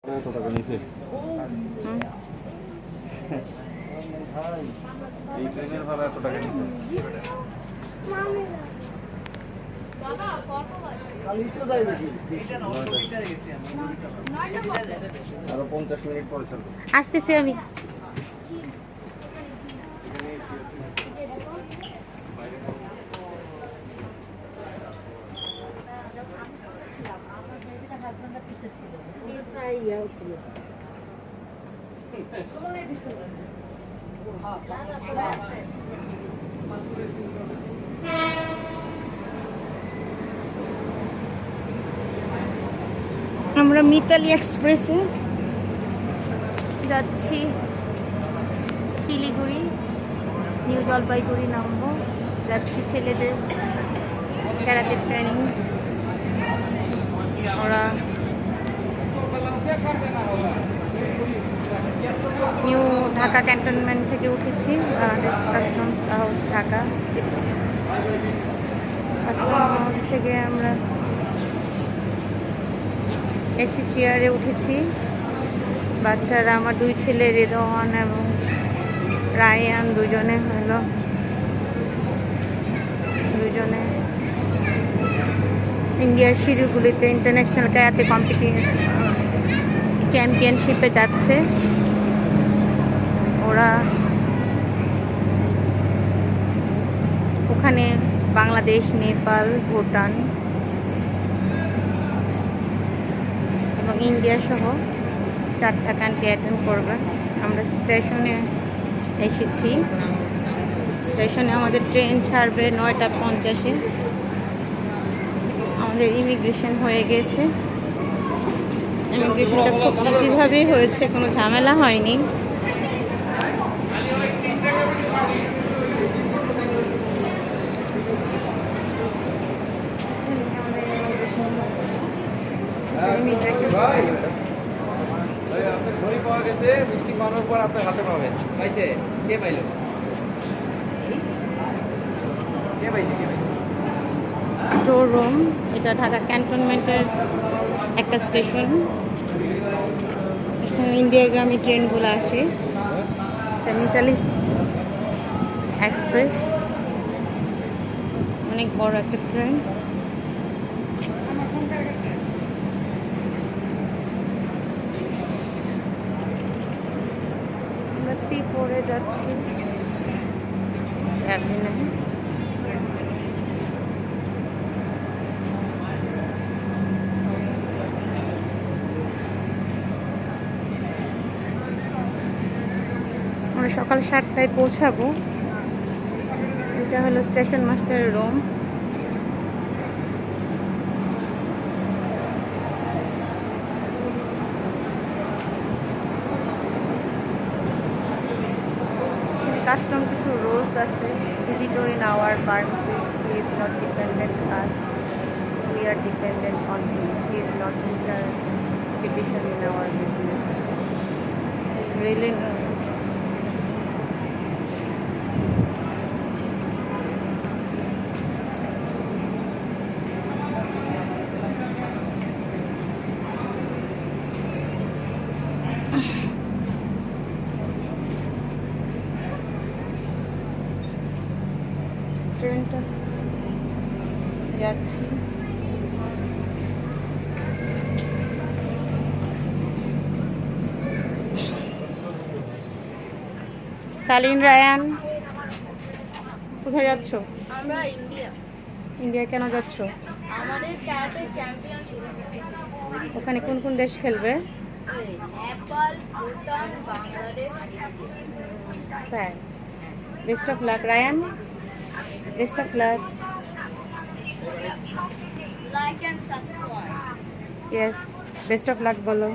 কত টাকা নিছে? এই ট্রেনের ভাড়া এত টাকা নিছে? আরো 50 মিনিট পরে ছাড়বো। আসতেছি আমি। আমরা মিতালি এক্সপ্রেসে যাচ্ছি শিলিগুড়ি, নিউ জলপাইগুড়ি নামবো। যাচ্ছি ছেলেদের ক্যারাতে ট্রেনিং। ওরা নিউ ঢাকা ক্যান্টনমেন্ট থেকে উঠেছি, customs house Dhaka. Customs house থেকে আমরা এসি চেয়ারে উঠেছি। বাচ্চারা, আমার দুই ছেলে রেদওয়ান এবং রায়ান, দুজনে ইন্ডিয়ার শিলিগুড়িতে ইন্টারন্যাশনাল ক্যারাতে চ্যাম্পিয়নশিপে যাচ্ছে। ওরা ওখানে বাংলাদেশ, নেপাল, ভুটান এবং ইন্ডিয়া সহ 4টা কান্ট্রি অ্যাটেন্ড করবে। আমরা স্টেশনে এসেছি। স্টেশনে আমাদের ট্রেন ছাড়বে 9টা 50-এ। আমাদের ইমিগ্রেশন হয়ে গেছে। ইমিগ্রেশনটা খুব ইজিভাবেই হয়েছে, কোনো ঝামেলা হয়নি। স্টোর রুম, এটা ঢাকা ক্যান্টনমেন্টের একটা স্টেশন। এখানে ইন্ডিয়াগামী ট্রেনগুলো আসে। মিতালি এক্সপ্রেস, অনেক বড় একটা ট্রেন। আমরা C4-এ যাচ্ছি। আমরা সকাল 7টায় পৌঁছাবো। এটা হলো স্টেশন মাস্টারের রুম। কাস্টম কিছু রুলস আছে। Visitor in our premises, he is not dependent us, we are dependent on him, he is not interposition in our business. রেলে ট্রেনটা যাচ্ছি। সালিন, রায়ান, কোথায় যাচ্ছ? আমরা ইন্ডিয়া। ইন্ডিয়া কেন যাচ্ছ? আমাদের ক্যারাটে চ্যাম্পিয়নশিপ। ওখানে কোন কোন দেশ খেলবে? নেপাল, ভুটান, বাংলাদেশ। তাই, best of luck Ryan, best of luck. Like and subscribe. Yes, best of luck বলো।